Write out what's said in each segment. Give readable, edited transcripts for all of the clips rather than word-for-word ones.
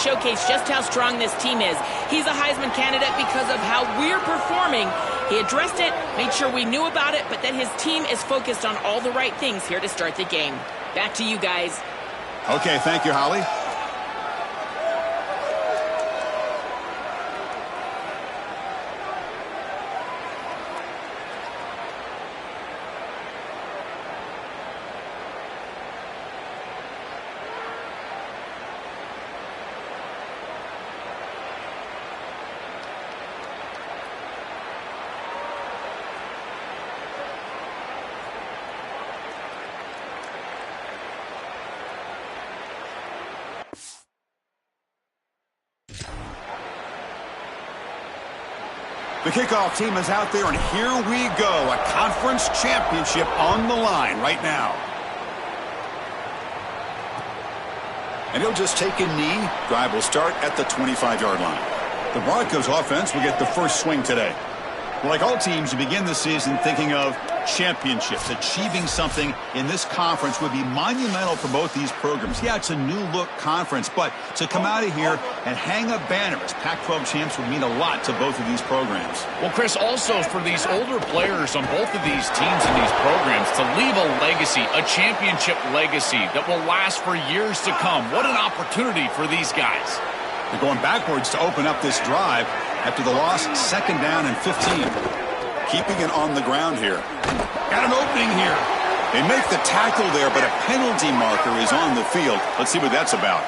showcase just how strong this team is. He's a Heisman candidate because of how we're performing. He addressed it, made sure we knew about it, but that his team is focused on all the right things here to start the game. Back to you guys. Okay, thank you, Holly. The kickoff team is out there, and here we go. A conference championship on the line right now. And he'll just take a knee. Drive will start at the 25-yard line. The Broncos offense will get the first swing today. Well, like all teams, you begin the season thinking of championships. Achieving something in this conference would be monumental for both these programs. Yeah, it's a new-look conference, but to come out of here and hang a banner as Pac-12 champs would mean a lot to both of these programs. Well, Chris, also for these older players on both of these teams and these programs to leave a legacy, a championship legacy that will last for years to come. What an opportunity for these guys. They're going backwards to open up this drive after the loss, 2nd down and 15. Keeping it on the ground here. Got an opening here. They make the tackle there, but a penalty marker is on the field. Let's see what that's about.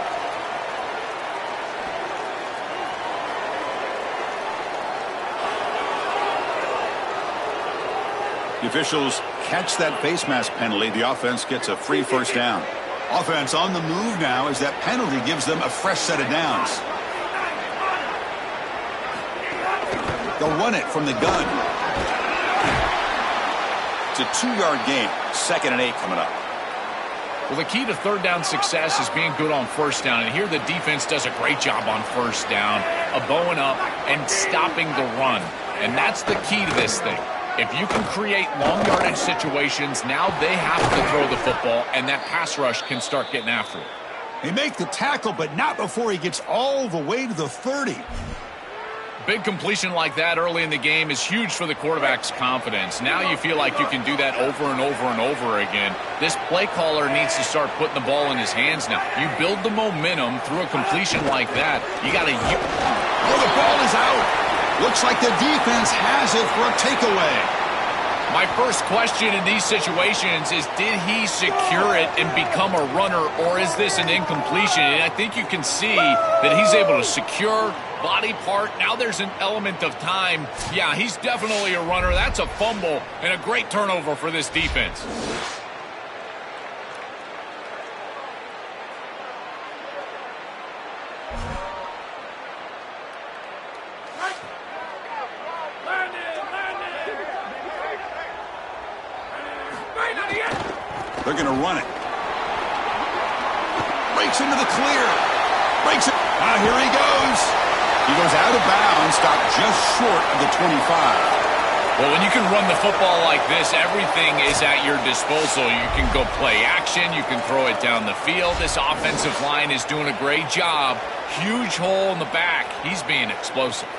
The officials catch that face mask penalty. The offense gets a free first down. Offense on the move now as that penalty gives them a fresh set of downs. They'll run it from the gun. It's a 2-yard gain. 2nd and 8 coming up. Well, the key to third down success is being good on first down. And here the defense does a great job on first down of bowing up and stopping the run. And that's the key to this thing. If you can create long yardage situations, now they have to throw the football, and that pass rush can start getting after it. They make the tackle, but not before he gets all the way to the 30. Big completion like that early in the game is huge for the quarterback's confidence. Now you feel like you can do that over and over and over again. This play caller needs to start putting the ball in his hands now. You build the momentum through a completion like that. You got to... Oh, the ball is out. Looks like the defense has it for a takeaway. My first question in these situations is, did he secure it and become a runner, or is this an incompletion? And I think you can see that he's able to secure body part. Now there's an element of time. Yeah, he's definitely a runner. That's a fumble and a great turnover for this defense. They're going to run it. Breaks into the clear. Breaks it. Ah, here he goes. He goes out of bounds, stopped just short of the 25. Well, when you can run the football like this, everything is at your disposal. You can go play action. You can throw it down the field. This offensive line is doing a great job. Huge hole in the back. He's being explosive.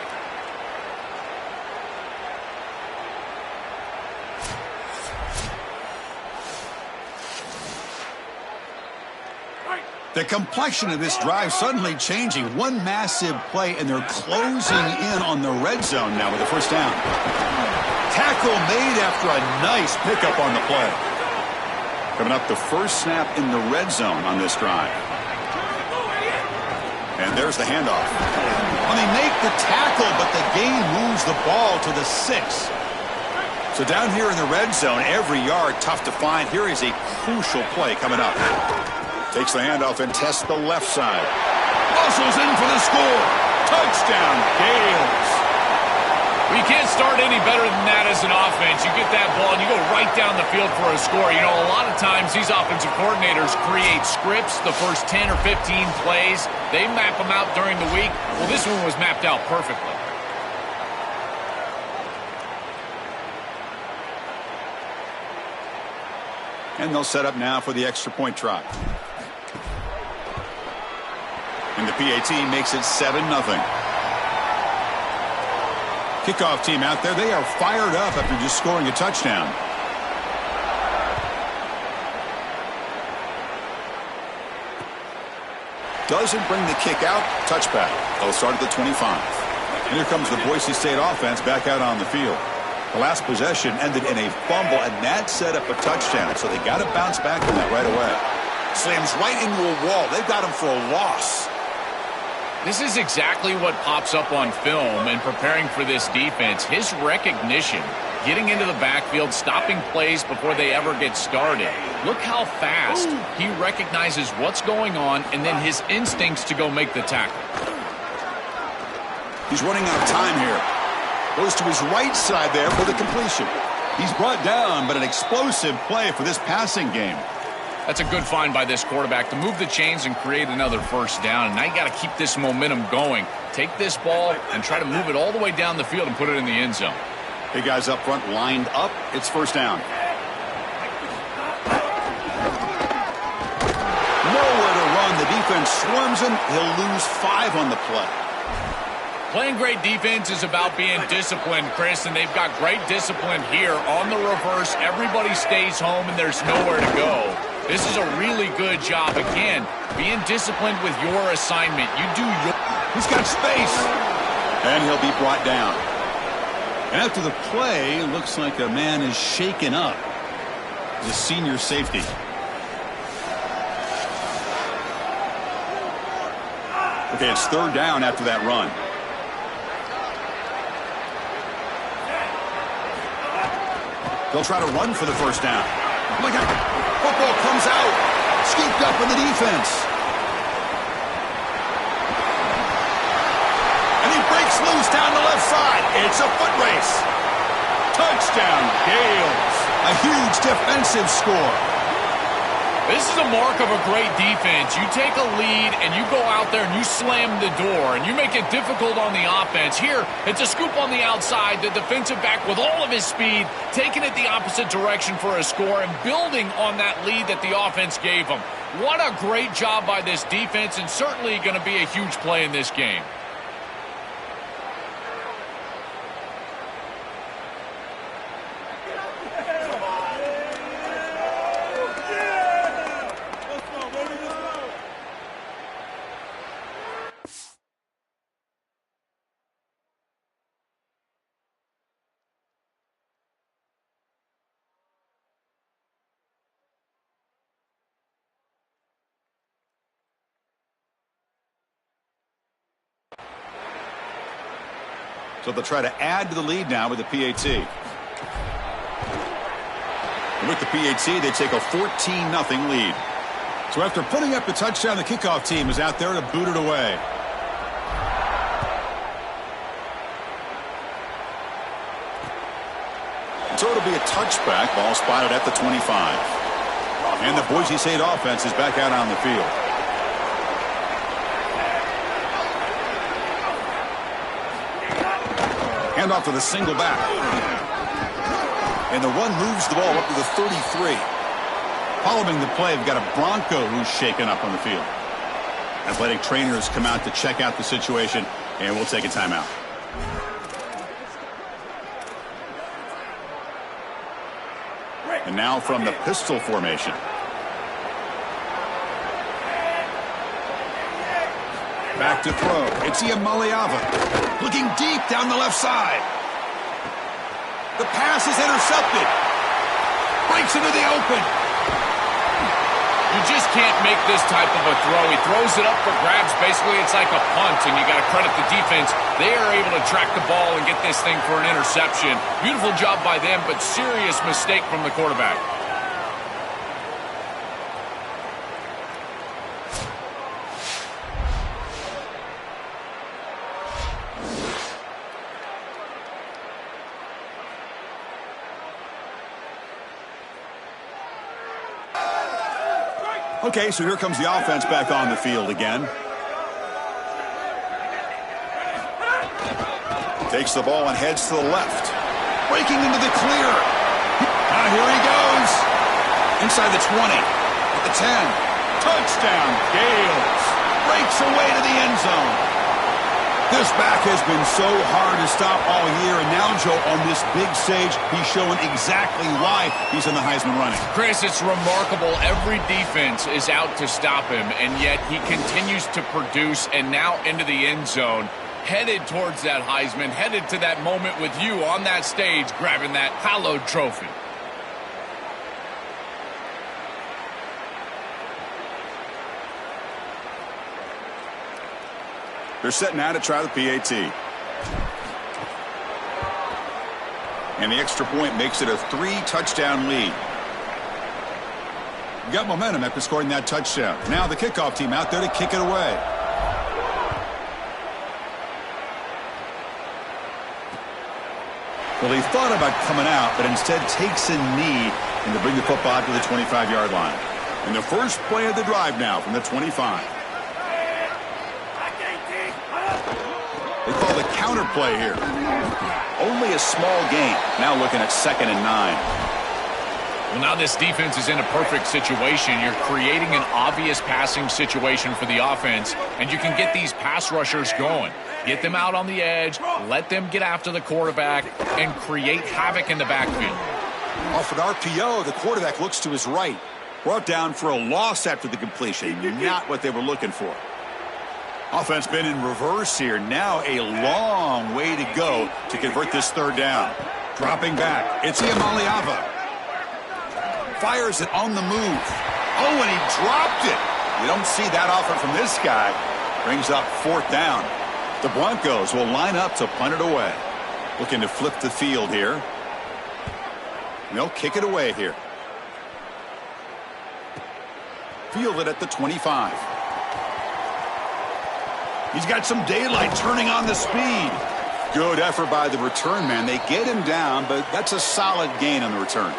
The complexion of this drive suddenly changing. One massive play, and they're closing in on the red zone now with the first down. Tackle made after a nice pickup on the play. Coming up, the first snap in the red zone on this drive. And there's the handoff. Well, they make the tackle, but the game moves the ball to the 6. So down here in the red zone, every yard tough to find. Here is a crucial play coming up. Takes the handoff and tests the left side. Muscles in for the score. Touchdown, Gales. We can't start any better than that as an offense. You get that ball and you go right down the field for a score. You know, a lot of times these offensive coordinators create scripts, the first 10 or 15 plays. They map them out during the week. Well, this one was mapped out perfectly. And they'll set up now for the extra point try. And the PAT makes it 7-0. Kickoff team out there, they are fired up after just scoring a touchdown. Doesn't bring the kick out. Touchback. They'll start at the 25. And here comes the Boise State offense back out on the field. The last possession ended in a fumble, and that set up a touchdown. So they got to bounce back from that right away. Slams right into a wall. They've got him for a loss. This is exactly what pops up on film in preparing for this defense. His recognition, getting into the backfield, stopping plays before they ever get started. Look how fast he recognizes what's going on and then his instincts to go make the tackle. He's running out of time here. Goes to his right side there for the completion. He's brought down, but an explosive play for this passing game. That's a good find by this quarterback to move the chains and create another first down. And now you got to keep this momentum going. Take this ball and try to move it all the way down the field and put it in the end zone. Big guys up front lined up. It's first down. Nowhere to run. The defense swarms him. He'll lose 5 on the play. Playing great defense is about being disciplined, Chris, and they've got great discipline here. On the reverse, everybody stays home and there's nowhere to go. This is a really good job. Again, being disciplined with your assignment. You do your... He's got space. And he'll be brought down. And after the play, it looks like a man is shaken up. The senior safety. Okay, it's third down after that run. They'll try to run for the first down. Look at it. Football comes out. Scooped up in the defense. And he breaks loose down the left side. It's a foot race. Touchdown, Gales. A huge defensive score. This is a mark of a great defense. You take a lead and you go out there and you slam the door and you make it difficult on the offense. Here, it's a scoop on the outside. The defensive back with all of his speed, taking it the opposite direction for a score and building on that lead that the offense gave him. What a great job by this defense, and certainly going to be a huge play in this game. So they'll try to add to the lead now with the PAT. And with the PAT, they take a 14-0 lead. So after putting up the touchdown, the kickoff team is out there to boot it away. So it'll be a touchback. Ball spotted at the 25. And the Boise State offense is back out on the field. Off to the single back. And the run moves the ball up to the 33. Following the play, we've got a Bronco who's shaken up on the field. Athletic trainers come out to check out the situation, and we'll take a timeout. And now from the pistol formation. Back to throw. It's Iamaleava. Looking deep down the left side. The pass is intercepted. Breaks into the open. You just can't make this type of a throw. He throws it up for grabs. Basically, it's like a punt, and you got to credit the defense. They are able to track the ball and get this thing for an interception. Beautiful job by them, but serious mistake from the quarterback. Okay, so here comes the offense back on the field again. Takes the ball and heads to the left. Breaking into the clear. Now here he goes. Inside the 20. At the 10. Touchdown, Gales. breaks away to the end zone. This back has been so hard to stop all year, and now, Joe, on this big stage, he's showing exactly why he's in the Heisman running. Chris, it's remarkable. Every defense is out to stop him, and yet he continues to produce, and now into the end zone, headed towards that Heisman, headed to that moment with you on that stage, grabbing that hallowed trophy. They're set now to try the PAT. And the extra point makes it a 3-touchdown lead. Got momentum after scoring that touchdown. Now the kickoff team out there to kick it away. Well, he thought about coming out, but instead takes a knee and to bring the football to the 25-yard line. And the first play of the drive now from the 25. They call the counter play here. Only a small gain. Now looking at 2nd and 9. Well, now this defense is in a perfect situation. You're creating an obvious passing situation for the offense, and you can get these pass rushers going. Get them out on the edge, let them get after the quarterback, and create havoc in the backfield. Off an RPO, the quarterback looks to his right. Brought down for a loss after the completion. Not what they were looking for. Offense been in reverse here. Now a long way to go to convert this 3rd down. Dropping back. It's Iamaleava. Fires it on the move. Oh, and he dropped it. You don't see that often from this guy. Brings up 4th down. The Broncos will line up to punt it away. Looking to flip the field here. They'll kick it away here. Field it at the 25. He's got some daylight turning on the speed. Good effort by the return man. They get him down, but that's a solid gain on the return.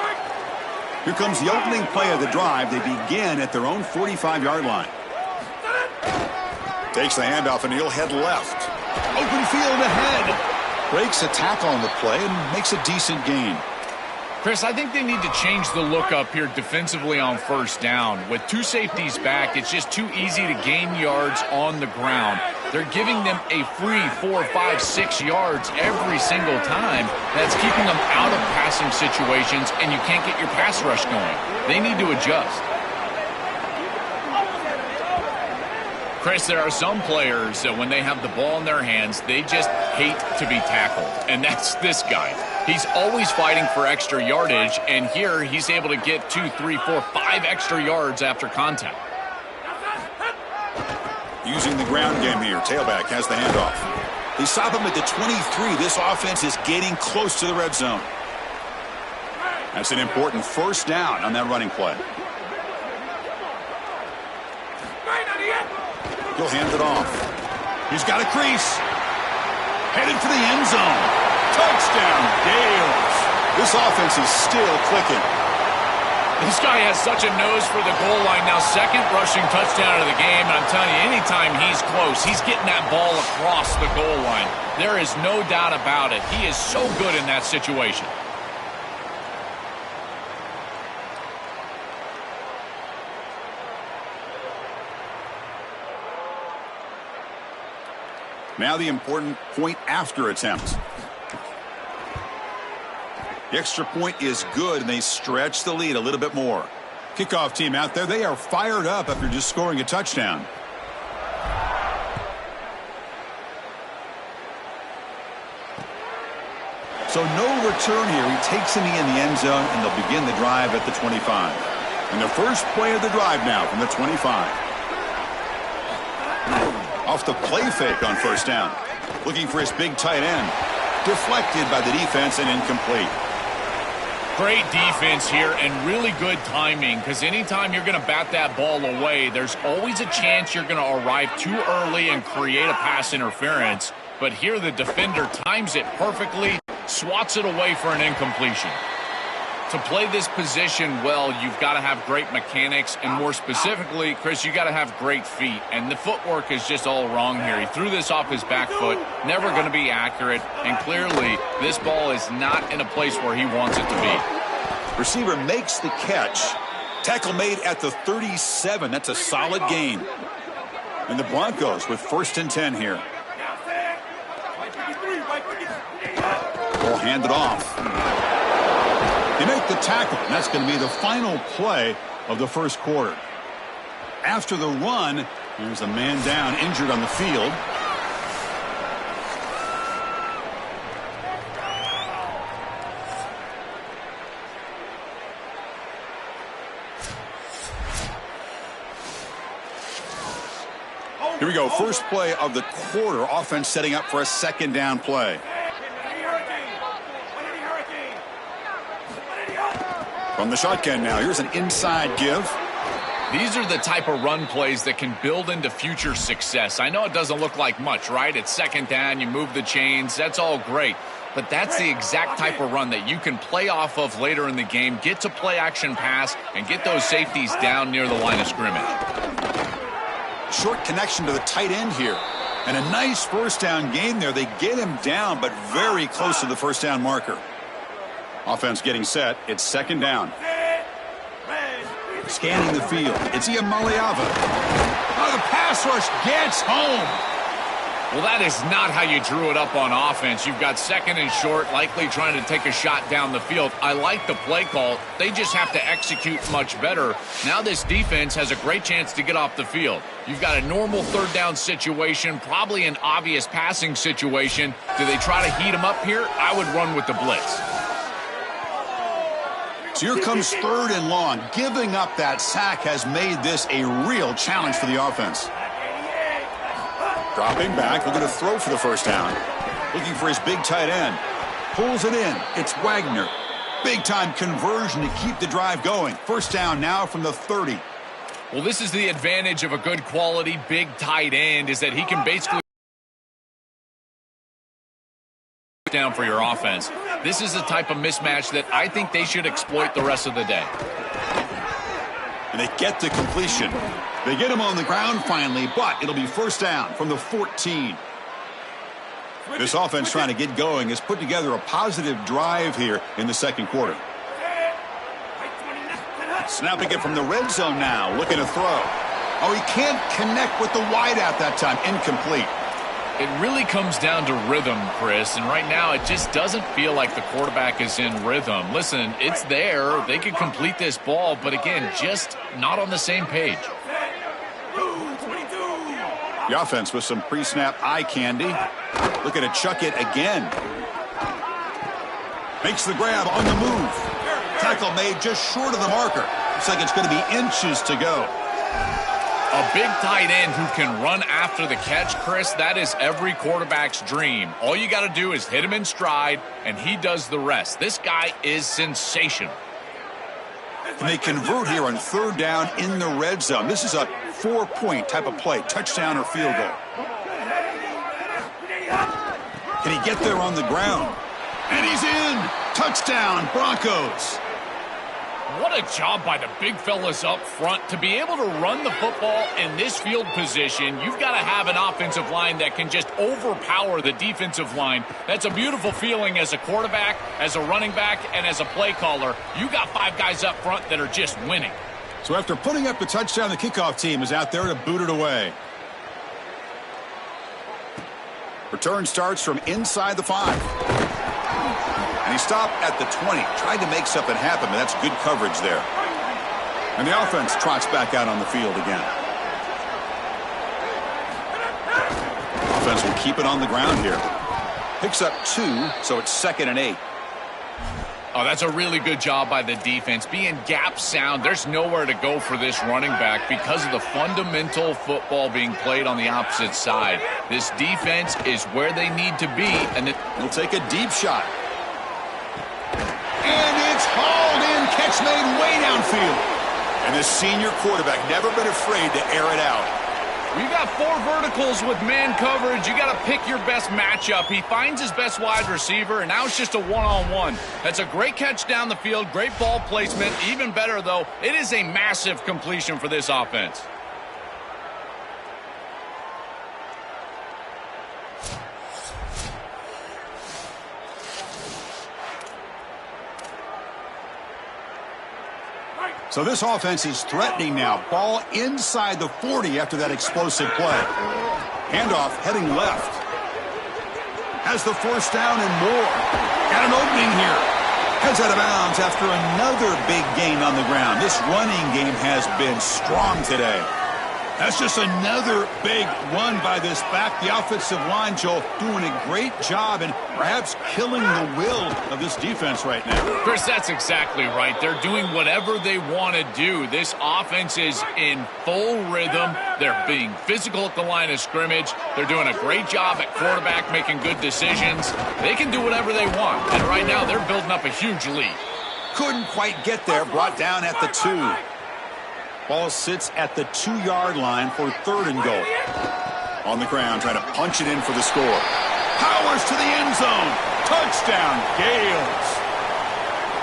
Here comes the opening play of the drive. They begin at their own 45-yard line. Takes the handoff, and he'll head left. Open field ahead. Breaks a tackle on the play and makes a decent gain. Chris, I think they need to change the look up here defensively on 1st down. With 2 safeties back, it's just too easy to gain yards on the ground. They're giving them a free 4, 5, 6 yards every single time. That's keeping them out of passing situations, and you can't get your pass rush going. They need to adjust. Chris, there are some players that when they have the ball in their hands, they just hate to be tackled, and that's this guy. He's always fighting for extra yardage, and here he's able to get 2, 3, 4, 5 extra yards after contact. Using the ground game here. Tailback has the handoff. They stop him at the 23. This offense is getting close to the red zone. That's an important 1st down on that running play. He'll hand it off. He's got a crease. Headed for the end zone. Touchdown, Gales. This offense is still clicking. This guy has such a nose for the goal line now. 2nd rushing touchdown of the game. And I'm telling you, anytime he's close, he's getting that ball across the goal line. There is no doubt about it. He is so good in that situation. Now the important point after attempt. The extra point is good, and they stretch the lead a little bit more. Kickoff team out there. They are fired up after just scoring a touchdown. So no return here. He takes a knee in the end zone, and they'll begin the drive at the 25. And the first play of the drive now from the 25. Off the play fake on 1st down. Looking for his big tight end. Deflected by the defense and incomplete. Great defense here and really good timing, because anytime you're going to bat that ball away, there's always a chance you're going to arrive too early and create a pass interference. But here the defender times it perfectly, swats it away for an incompletion. To play this position well, you've got to have great mechanics, and more specifically, Chris, you got to have great feet. And the footwork is just all wrong here. He threw this off his back foot, never going to be accurate, and clearly this ball is not in a place where he wants it to be. Receiver makes the catch. Tackle made at the 37. That's a solid gain. And the Broncos with 1st and 10 here. Ball handed off. They make the tackle, and that's going to be the final play of the first quarter. After the run, there's a man down, injured on the field. Here we go, first play of the quarter. Offense setting up for a 2nd down play. From the shotgun now, here's an inside give. These are the type of run plays that can build into future success. I know it doesn't look like much, right? It's 2nd down, you move the chains, that's all great. But that's the exact type of run that you can play off of later in the game, get to play action pass, and get those safeties down near the line of scrimmage. Short connection to the tight end here. And a nice 1st down gain there. They get him down, but very close to the 1st down marker. Offense getting set. It's 2nd down. Scanning the field. It's Iamaleava. Oh, the pass rush gets home. Well, that is not how you drew it up on offense. You've got 2nd and short, likely trying to take a shot down the field. I like the play call. They just have to execute much better. Now this defense has a great chance to get off the field. You've got a normal 3rd down situation, probably an obvious passing situation. Do they try to heat them up here? I would run with the blitz. So here comes 3rd and long. Giving up that sack has made this a real challenge for the offense. Dropping back, looking to throw for the 1st down. Looking for his big tight end. Pulls it in. It's Wagner. Big time conversion to keep the drive going. 1st down now from the 30. Well, this is the advantage of a good quality big tight end, is that he can basically down for your offense. This is the type of mismatch that I think they should exploit the rest of the day. And they get the completion. They get him on the ground finally, but it'll be 1st down from the 14. This offense trying to get going has put together a positive drive here in the 2nd quarter. Snapping it from the red zone now, looking to throw. Oh, he can't connect with the wideout that time. Incomplete. It really comes down to rhythm, Chris, and right now it just doesn't feel like the quarterback is in rhythm. Listen, it's there. They could complete this ball, but again, just not on the same page. The offense with some pre-snap eye candy. Looking to chuck it again. Makes the grab on the move. Tackle made just short of the marker. Looks like it's going to be inches to go. A big tight end who can run after the catch, Chris, that is every quarterback's dream. All you got to do is hit him in stride, and he does the rest. This guy is sensational. And they convert here on 3rd down in the red zone. This is a 4-point type of play, touchdown or field goal. Can he get there on the ground? And he's in! Touchdown, Broncos! What a job by the big fellas up front. To be able to run the football in this field position, you've got to have an offensive line that can just overpower the defensive line. That's a beautiful feeling as a quarterback, as a running back, and as a play caller. You got 5 guys up front that are just winning. So after putting up the touchdown, the kickoff team is out there to boot it away. Return starts from inside the 5. And he stopped at the 20. Tried to make something happen, but that's good coverage there. And the offense trots back out on the field again. Offense will keep it on the ground here. Picks up 2, so it's 2nd and 8. Oh, that's a really good job by the defense. Being gap sound, there's nowhere to go for this running back because of the fundamental football being played on the opposite side. This defense is where they need to be. And he'll take a deep shot. And it's hauled in, catch made way downfield. And the senior quarterback never been afraid to air it out. We've got 4 verticals with man coverage. You got to pick your best matchup. He finds his best wide receiver, and now it's just a one-on-one. That's a great catch down the field, great ball placement. Even better, though, it is a massive completion for this offense. So this offense is threatening now. Ball inside the 40 after that explosive play. Handoff heading left. Has the first down and more. Got an opening here. Heads out of bounds after another big gain on the ground. This running game has been strong today. That's just another big run by this back. The offensive line, Joel, doing a great job and perhaps killing the will of this defense right now. Chris, that's exactly right. They're doing whatever they want to do. This offense is in full rhythm. They're being physical at the line of scrimmage. They're doing a great job at quarterback, making good decisions. They can do whatever they want. And right now, they're building up a huge lead. Couldn't quite get there. Brought down at the 2. Ball sits at the 2-yard line for 3rd and goal. On the ground, trying to punch it in for the score. Powers to the end zone. Touchdown, Gales.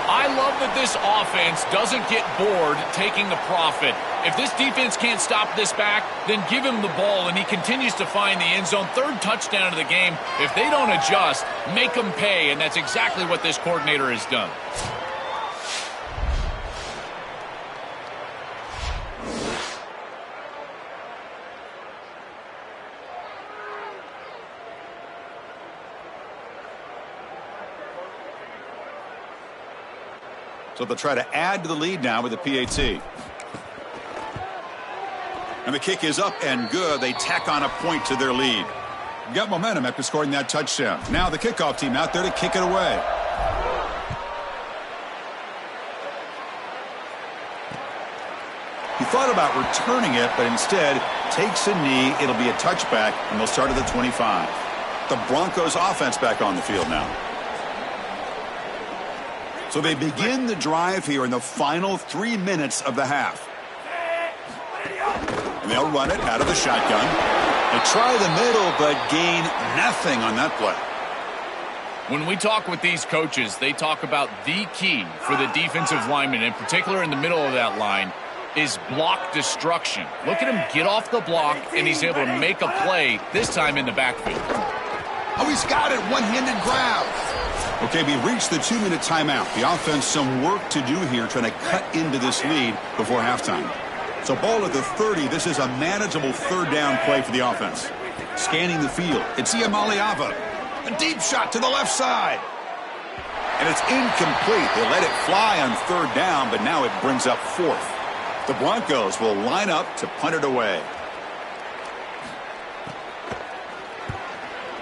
I love that this offense doesn't get bored taking the profit. If this defense can't stop this back, then give him the ball, and he continues to find the end zone. 3rd touchdown of the game. If they don't adjust, make them pay, and that's exactly what this coordinator has done. So they'll try to add to the lead now with the PAT. And the kick is up and good. They tack on a point to their lead. Got momentum after scoring that touchdown. Now the kickoff team out there to kick it away. He thought about returning it, but instead takes a knee. It'll be a touchback, and they'll start at the 25. The Broncos offense back on the field now. So they begin the drive here in the final 3 minutes of the half. And they'll run it out of the shotgun. They try the middle, but gain nothing on that play. When we talk with these coaches, they talk about the key for the defensive lineman, in particular in the middle of that line, is block destruction. Look at him get off the block, and he's able to make a play, this time in the backfield. Oh, he's got it. One-handed grab. Okay, we reached the 2-minute timeout. The offense some work to do here trying to cut into this lead before halftime. So ball at the 30. This is a manageable 3rd down play for the offense. Scanning the field. It's Iamaleava. A deep shot to the left side. And it's incomplete. They let it fly on 3rd down, but now it brings up 4th. The Broncos will line up to punt it away.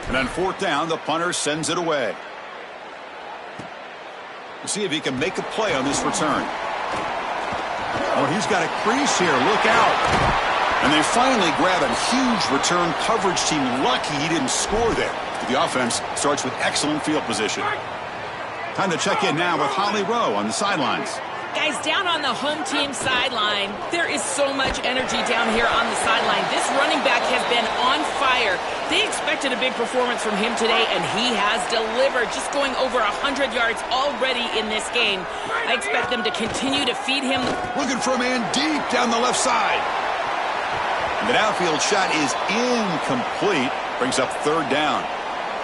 And on 4th down, the punter sends it away. We'll see if he can make a play on this return. Oh, he's got a crease here. Look out. And they finally grab a huge return coverage team. Lucky he didn't score there. The offense starts with excellent field position. Time to check in now with Holly Rowe on the sidelines. Guys, down on the home team sideline, there is so much energy down here on the sideline. This running back has been on fire. They expected a big performance from him today, and he has delivered, just going over 100 yards already in this game. I expect them to continue to feed him. Looking for a man deep down the left side. And the downfield shot is incomplete. Brings up 3rd down.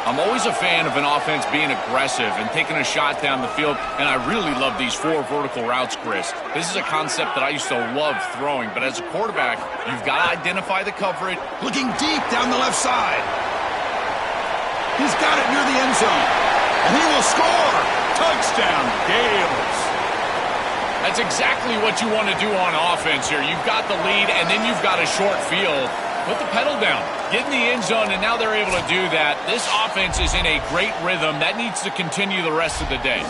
I'm always a fan of an offense being aggressive and taking a shot down the field, and I really love these 4 vertical routes, Chris. This is a concept that I used to love throwing, but as a quarterback, you've got to identify the coverage. Looking deep down the left side. He's got it near the end zone, and he will score. Touchdown, Gales. That's exactly what you want to do on offense here. You've got the lead, and then you've got a short field. Put the pedal down. Get in the end zone, and now they're able to do that. This offense is in a great rhythm. That needs to continue the rest of the day.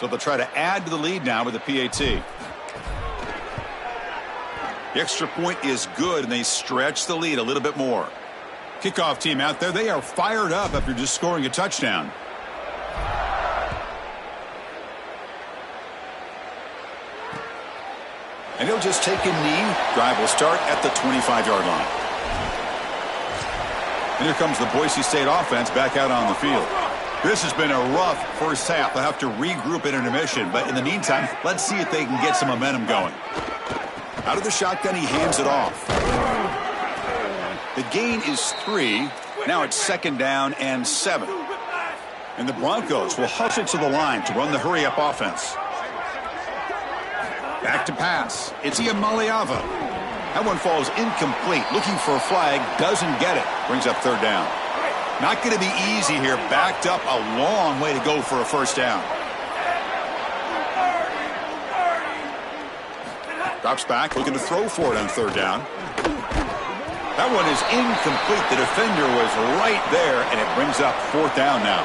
So they'll try to add to the lead now with the PAT. The extra point is good, and they stretch the lead a little bit more. Kickoff team out there, they are fired up after just scoring a touchdown. And he'll just take a knee. Drive will start at the 25-yard line. And here comes the Boise State offense back out on the field. This has been a rough first half. They'll have to regroup at intermission, but in the meantime, let's see if they can get some momentum going. Out of the shotgun, he hands it off. The gain is 3. Now it's 2nd down and 7. And the Broncos will hustle to the line to run the hurry-up offense. Back to pass. It's Iamaleava. That one falls incomplete. Looking for a flag. Doesn't get it. Brings up 3rd down. Not going to be easy here. Backed up a long way to go for a 1st down. Drops back. Looking to throw for it on 3rd down. That one is incomplete. The defender was right there, and it brings up 4th down now.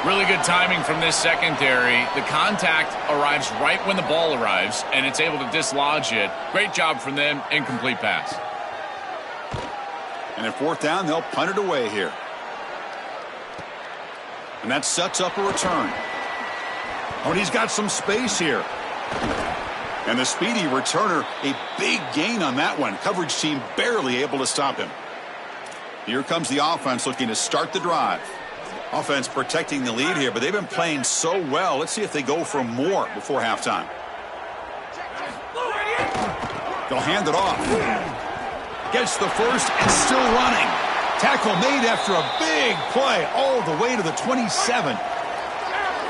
Really good timing from this secondary. The contact arrives right when the ball arrives, and it's able to dislodge it. Great job from them. Incomplete pass. And at 4th down, they'll punt it away here. And that sets up a return. Oh, and he's got some space here. And the speedy returner, a big gain on that one. Coverage team barely able to stop him. Here comes the offense looking to start the drive. Offense protecting the lead here, but they've been playing so well. Let's see if they go for more before halftime. They'll hand it off. Gets the first and still running. Tackle made after a big play all the way to the 27.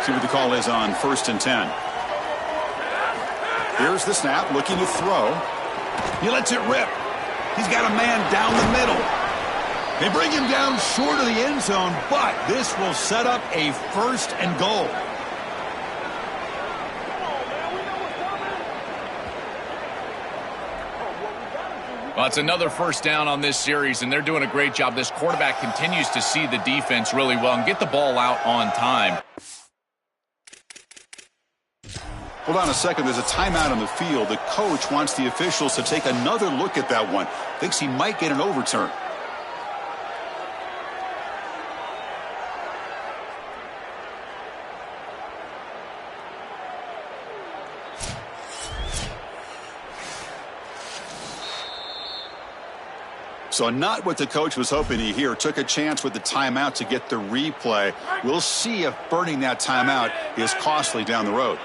See what the call is on 1st and 10. Here's the snap, looking to throw. He lets it rip. He's got a man down the middle. They bring him down short of the end zone, but this will set up a 1st and goal. Well, it's another 1st down on this series, and they're doing a great job. This quarterback continues to see the defense really well and get the ball out on time. Hold on a second. There's a timeout on the field. The coach wants the officials to take another look at that one. Thinks he might get an overturn. So not what the coach was hoping to hear. Took a chance with the timeout to get the replay. We'll see if burning that timeout is costly down the road.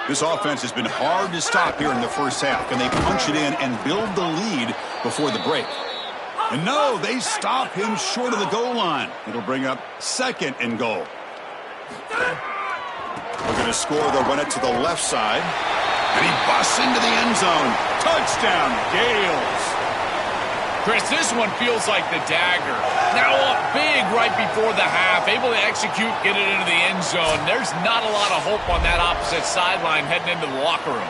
This offense has been hard to stop here in the first half. Can they punch it in and build the lead before the break? And no, they stop him short of the goal line. It'll bring up 2nd and goal. We're going to score. They'll run it to the left side. And he busts into the end zone. Touchdown, Gales. Chris, this one feels like the dagger. Now up big right before the half, able to execute, get it into the end zone. There's not a lot of hope on that opposite sideline heading into the locker room.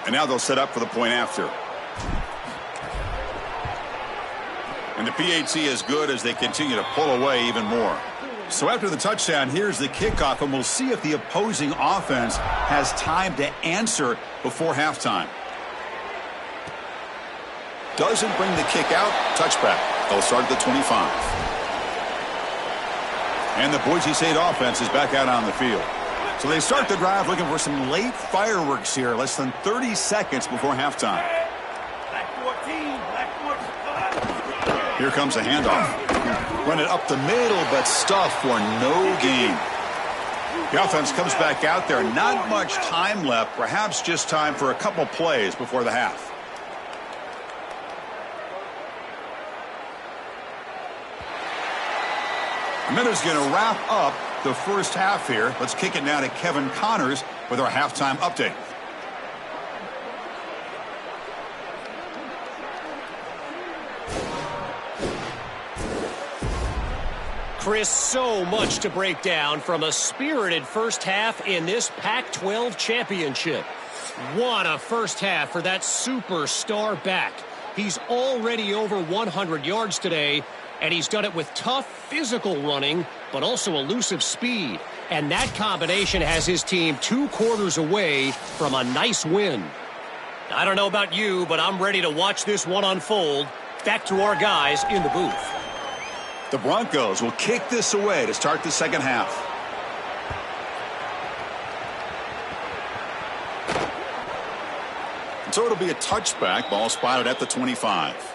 And now they'll set up for the point after. And the PAT is good as they continue to pull away even more. So after the touchdown, here's the kickoff, and we'll see if the opposing offense has time to answer before halftime. Doesn't bring the kick out. Touchback. They'll start at the 25. And the Boise State offense is back out on the field. So they start the drive looking for some late fireworks here, less than 30 seconds before halftime. Here comes a handoff. Run it up the middle, but stuff for no gain. The offense comes back out there. Not much time left. Perhaps just time for a couple plays before the half. And that is going to wrap up the first half here. Let's kick it now to Kevin Connors with our halftime update. Chris, so much to break down from a spirited first half in this Pac-12 championship. What a first half for that superstar back. He's already over 100 yards today, and he's done it with tough physical running, but also elusive speed. And that combination has his team 2 quarters away from a nice win. I don't know about you, but I'm ready to watch this one unfold. Back to our guys in the booth. The Broncos will kick this away to start the second half. And so it'll be a touchback. Ball spotted at the 25.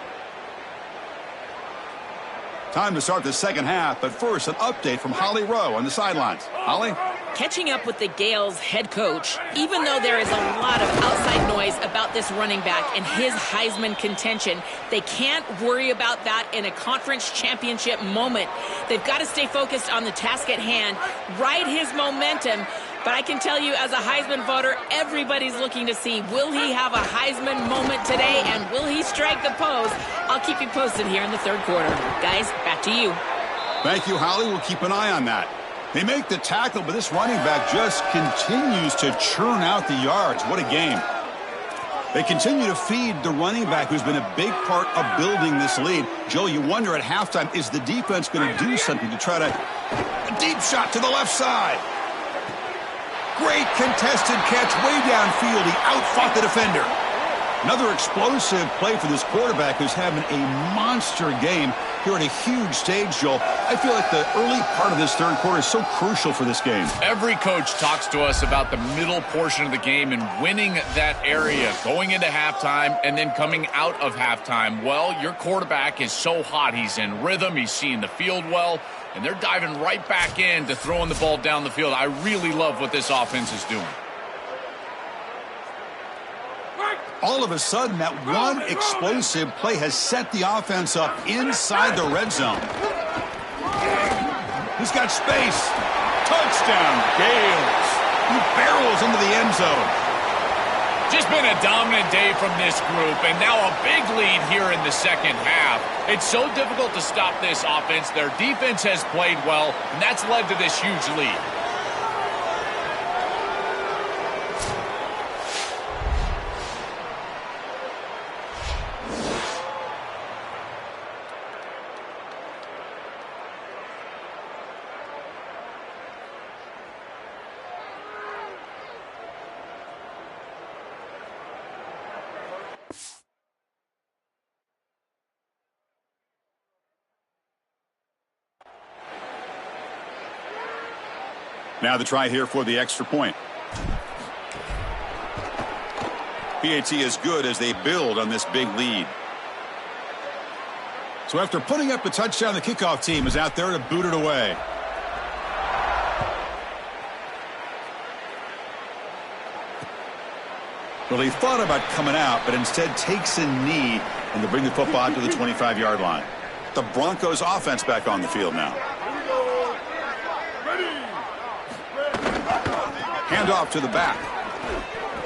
Time to start the second half, but first an update from Holly Rowe on the sidelines. Holly? Catching up with the Gales head coach, even though there is a lot of outside noise about this running back and his Heisman contention, they can't worry about that in a conference championship moment. They've got to stay focused on the task at hand, ride his momentum. But I can tell you, as a Heisman voter, everybody's looking to see, will he have a Heisman moment today, and will he strike the pose? I'll keep you posted here in the third quarter. Guys, back to you. Thank you, Holly. We'll keep an eye on that. They make the tackle, but this running back just continues to churn out the yards. What a game. They continue to feed the running back, who's been a big part of building this lead. Joe, you wonder at halftime, is the defense going to do something to try to... A deep shot to the left side. Great contested catch way downfield. He outfought the defender. Another explosive play for this quarterback who's having a monster game here at a huge stage, Joel. I feel like the early part of this third quarter is so crucial for this game. Every coach talks to us about the middle portion of the game and winning that area, going into halftime and then coming out of halftime. Well, your quarterback is so hot. He's in rhythm. He's seeing the field well. And they're diving right back in to throwing the ball down the field. I really love what this offense is doing. All of a sudden, that one explosive play has set the offense up inside the red zone. He's got space. Touchdown, Gales. He barrels into the end zone. Just been a dominant day from this group, and now a big lead here in the second half. It's so difficult to stop this offense. Their defense has played well, and that's led to this huge lead. Now the try here for the extra point. PAT is good as they build on this big lead. So after putting up the touchdown, the kickoff team is out there to boot it away. Well, he thought about coming out, but instead takes a knee and to bring the football out to the 25-yard line. The Broncos offense back on the field now. Hand off to the back.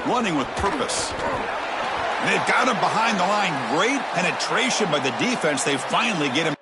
Running with purpose. And they've got him behind the line. Great penetration by the defense. They finally get him.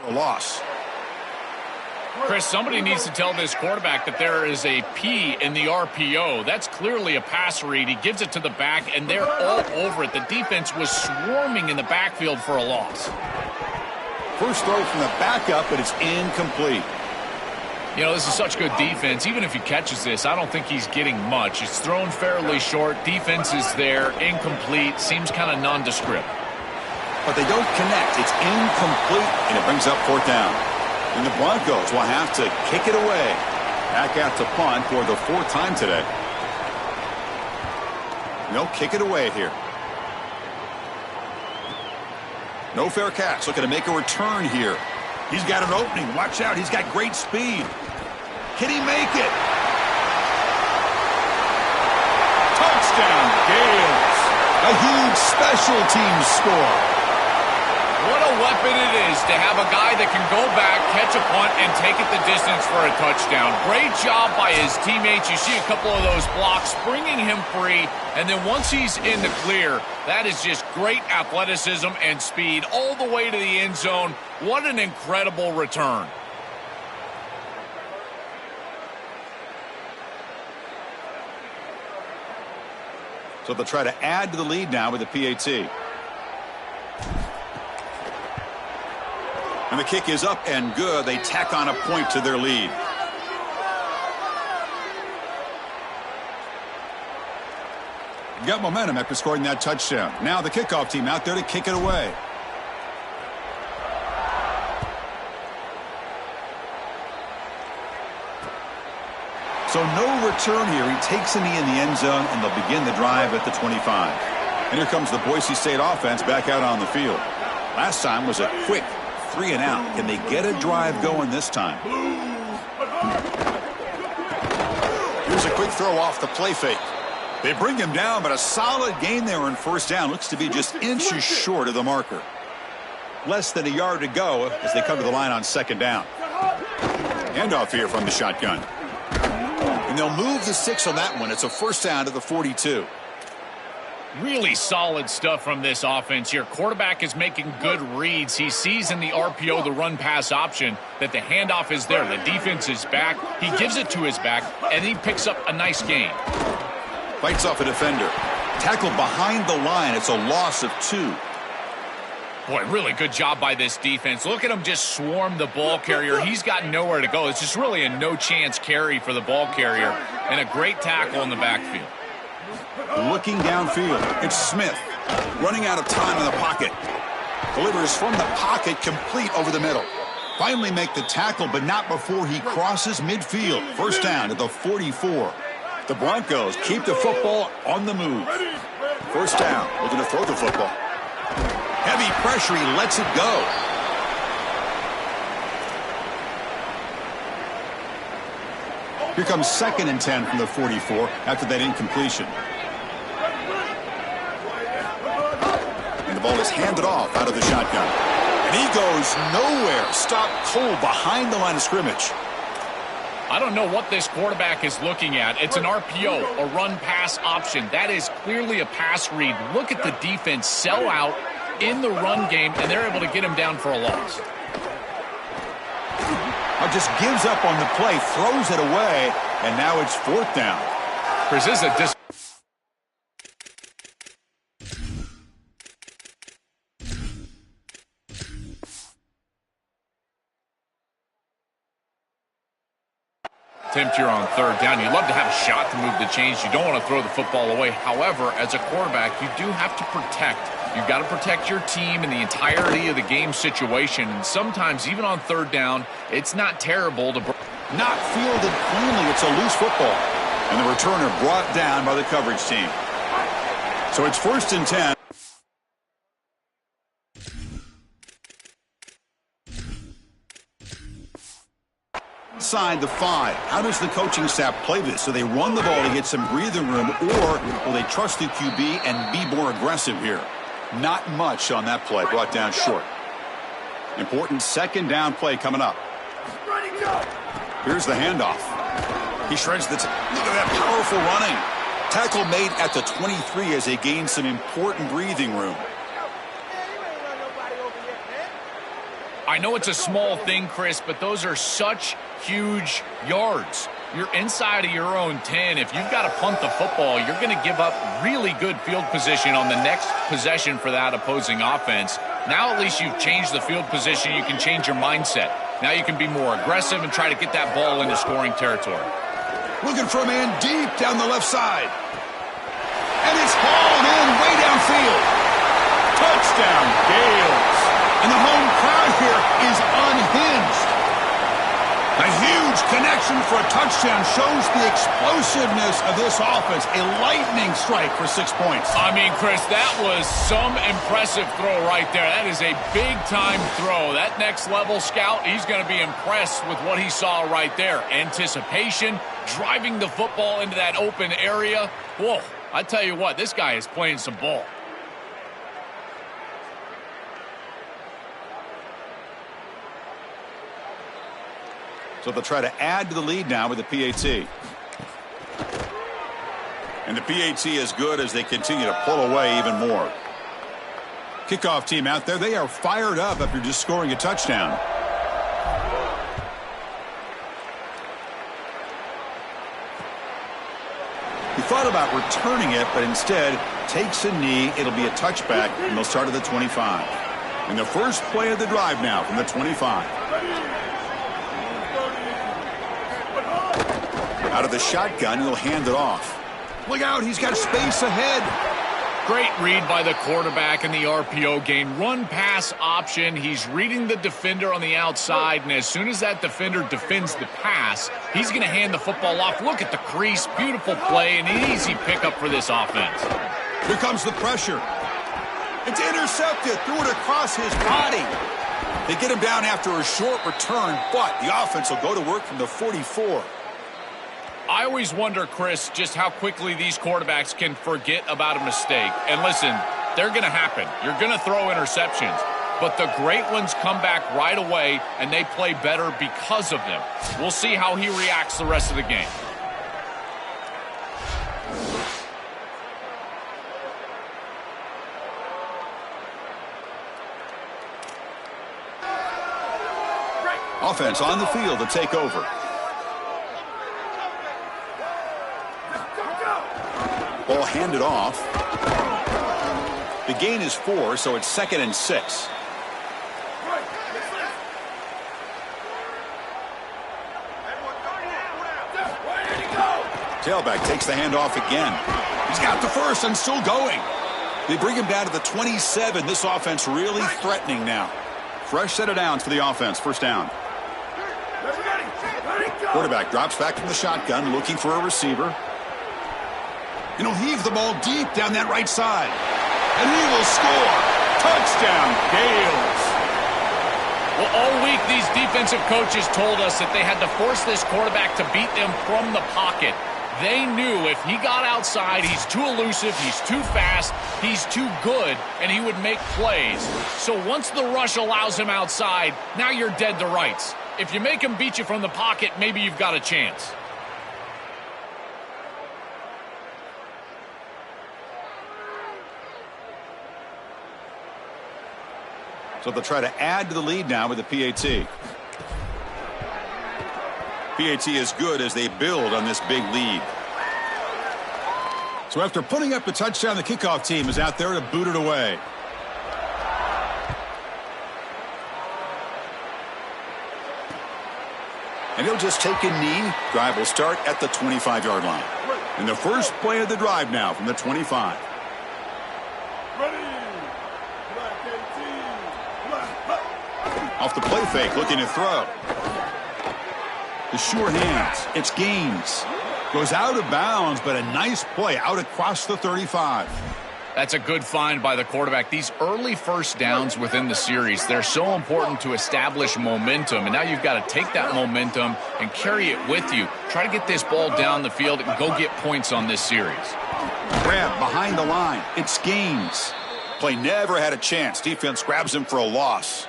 A loss. Chris, somebody needs to tell this quarterback that there is a P in the RPO. That's clearly a pass read. He gives it to the back, and they're all over it. The defense was swarming in the backfield for a loss. First throw from the backup, but it's incomplete. You know, this is such good defense. Even if he catches this, I don't think he's getting much. It's thrown fairly short. Defense is there. Incomplete. Seems kind of nondescript. But they don't connect. It's incomplete, and it brings up fourth down. And the Broncos will have to kick it away. Back out to punt for the fourth time today. No, kick it away here. No fair catch. Looking to make a return here. He's got an opening. Watch out. He's got great speed. Can he make it? Touchdown, Gales. A huge special teams score. What a weapon it is to have a guy that can go back, catch a punt, and take it the distance for a touchdown. Great job by his teammates. You see a couple of those blocks bringing him free, and then once he's in the clear, that is just great athleticism and speed all the way to the end zone. What an incredible return. So they'll try to add to the lead now with the PAT. And the kick is up and good. They tack on a point to their lead. Got momentum after scoring that touchdown. Now the kickoff team out there to kick it away. So no return here. He takes a knee in the end zone, and they'll begin the drive at the 25. And here comes the Boise State offense back out on the field. Last time was a quick 3 and out. Can they get a drive going this time? Here's a quick throw off the play fake. They bring him down, but a solid gain there on first down. Looks to be just inches short of the marker. Less than a yard to go as they come to the line on second down. Handoff here from the shotgun. And they'll move the 6 on that one. It's a first down to the 42. Really solid stuff from this offense here. Quarterback is making good reads. He sees in the RPO, the run-pass option, that the handoff is there. The defense is back. He gives it to his back, and he picks up a nice gain. Fights off a defender. Tackled behind the line. It's a loss of 2. Boy, really good job by this defense. Look at him just swarm the ball carrier. He's got nowhere to go. It's just really a no-chance carry for the ball carrier, and a great tackle in the backfield. Looking downfield, it's Smith. Running out of time in the pocket. Delivers from the pocket, complete over the middle. Finally make the tackle, but not before he crosses midfield. First down to the 44. The Broncos keep the football on the move. First down, looking to throw the football. Heavy pressure, he lets it go. Here comes 2nd and 10 from the 44 after that incompletion. And the ball is handed off out of the shotgun. And he goes nowhere. Stopped cold behind the line of scrimmage. I don't know what this quarterback is looking at. It's an RPO, a run-pass option. That is clearly a pass read. Look at the defense sell out in the run game, and they're able to get him down for a loss. Just gives up on the play, throws it away, and now it's fourth down. Chris, this is a attempt here on third down. You'd love to have a shot to move the chains. You don't want to throw the football away. However, as a quarterback, you do have to protect. You've got to protect your team and the entirety of the game situation. And sometimes, even on third down, it's not terrible to... Not fielded cleanly. It's a loose football. And the returner brought down by the coverage team. So it's 1st and 10. Inside the 5. How does the coaching staff play this? So they run the ball to get some breathing room, or will they trust the QB and be more aggressive here? Not much on that play, brought down short. Important second down play coming up. Here's the handoff. He shreds the... Look at that powerful running. Tackle made at the 23 as they gain some important breathing room. I know it's a small thing, Chris, but those are such huge yards. You're inside of your own 10. If you've got to punt the football, you're going to give up really good field position on the next possession for that opposing offense. Now at least you've changed the field position. You can change your mindset. Now you can be more aggressive and try to get that ball into scoring territory. Looking for a man deep down the left side. And it's hauled in way downfield. Touchdown, Gales. And the home crowd here is unhinged. A huge connection for a touchdown shows the explosiveness of this offense. A lightning strike for 6 points. I mean, Chris, that was some impressive throw right there. That is a big-time throw. That next-level scout, he's going to be impressed with what he saw right there. Anticipation, driving the football into that open area. Whoa, I tell you what, this guy is playing some ball. So they'll try to add to the lead now with the PAT. And the PAT is good as they continue to pull away even more. Kickoff team out there, they are fired up after just scoring a touchdown. He thought about returning it, but instead takes a knee. It'll be a touchback, and they'll start at the 25. And the first play of the drive now from the 25. Out of the shotgun, he'll hand it off. Look out, he's got space ahead. Great read by the quarterback in the RPO game. Run-pass option. He's reading the defender on the outside, and as soon as that defender defends the pass, he's going to hand the football off. Look at the crease. Beautiful play, and an easy pickup for this offense. Here comes the pressure. It's intercepted. Threw it across his body. They get him down after a short return, but the offense will go to work from the 44. I always wonder, Chris, just how quickly these quarterbacks can forget about a mistake. And listen, they're going to happen. You're going to throw interceptions. But the great ones come back right away, and they play better because of them. We'll see how he reacts the rest of the game. Offense on the field to take over. Ball handed off. The gain is 4, so it's 2nd and 6. Tailback takes the handoff again. He's got the first and still going. They bring him down to the 27. This offense really threatening now. Fresh set of downs for the offense. First down. Quarterback drops back from the shotgun, looking for a receiver. And he'll heave the ball deep down that right side. And he will score. Touchdown, Gales. Well, all week these defensive coaches told us that they had to force this quarterback to beat them from the pocket. They knew if he got outside, he's too elusive, he's too fast, he's too good, and he would make plays. So once the rush allows him outside, now you're dead to rights. If you make him beat you from the pocket, maybe you've got a chance. So they'll try to add to the lead now with the PAT. PAT is good as they build on this big lead. So after putting up a touchdown, the kickoff team is out there to boot it away. And he'll just take a knee. Drive will start at the 25-yard line. And the first play of the drive now from the 25. Off the play fake, looking to throw. The sure hands. It's Gaines. Goes out of bounds, but a nice play out across the 35. That's a good find by the quarterback. These early first downs within the series, they're so important to establish momentum. And now you've got to take that momentum and carry it with you. Try to get this ball down the field and go get points on this series. Grab behind the line. It's Gaines. Play never had a chance. Defense grabs him for a loss.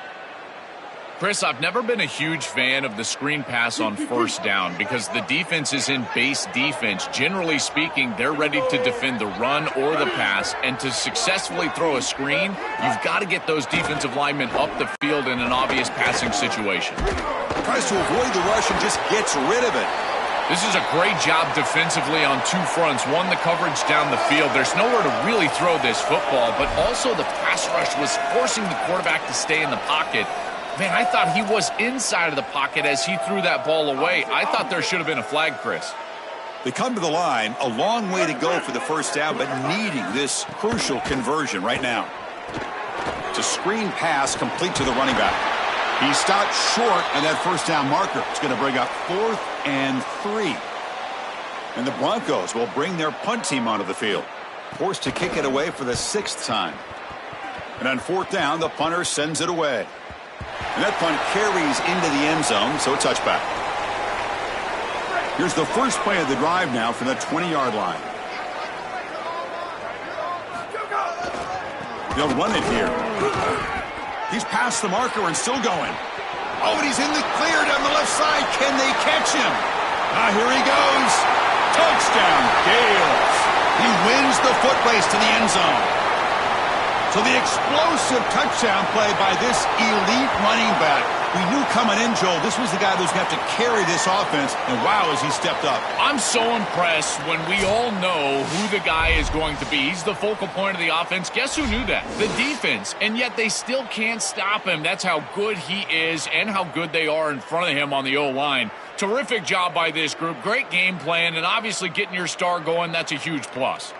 Chris, I've never been a huge fan of the screen pass on first down because the defense is in base defense. Generally speaking, they're ready to defend the run or the pass, and to successfully throw a screen, you've got to get those defensive linemen up the field in an obvious passing situation. Tries to avoid the rush and just gets rid of it. This is a great job defensively on two fronts. One, the coverage down the field. There's nowhere to really throw this football, but also the pass rush was forcing the quarterback to stay in the pocket. Man, I thought he was inside of the pocket as he threw that ball away. I thought there should have been a flag, Chris. They come to the line, a long way to go for the first down, but needing this crucial conversion right now. It's a screen pass complete to the running back. He stopped short, and that first down marker is going to bring up 4th and 3. And the Broncos will bring their punt team onto the field, forced to kick it away for the 6th time. And on 4th down, the punter sends it away. And that punt carries into the end zone, so a touchback. Here's the first play of the drive now from the 20-yard line. They'll run it here. He's past the marker and still going. Oh, and he's in the clear down the left side. Can they catch him? Here he goes. Touchdown, Gales. He wins the foot race to the end zone. So the explosive touchdown play by this elite running back. We knew coming in, Joel, this was the guy who's going to have to carry this offense, and wow, has he stepped up. I'm so impressed when we all know who the guy is going to be. He's the focal point of the offense. Guess who knew that? The defense, and yet they still can't stop him. That's how good he is and how good they are in front of him on the O-line. Terrific job by this group. Great game plan, and obviously getting your star going, that's a huge plus.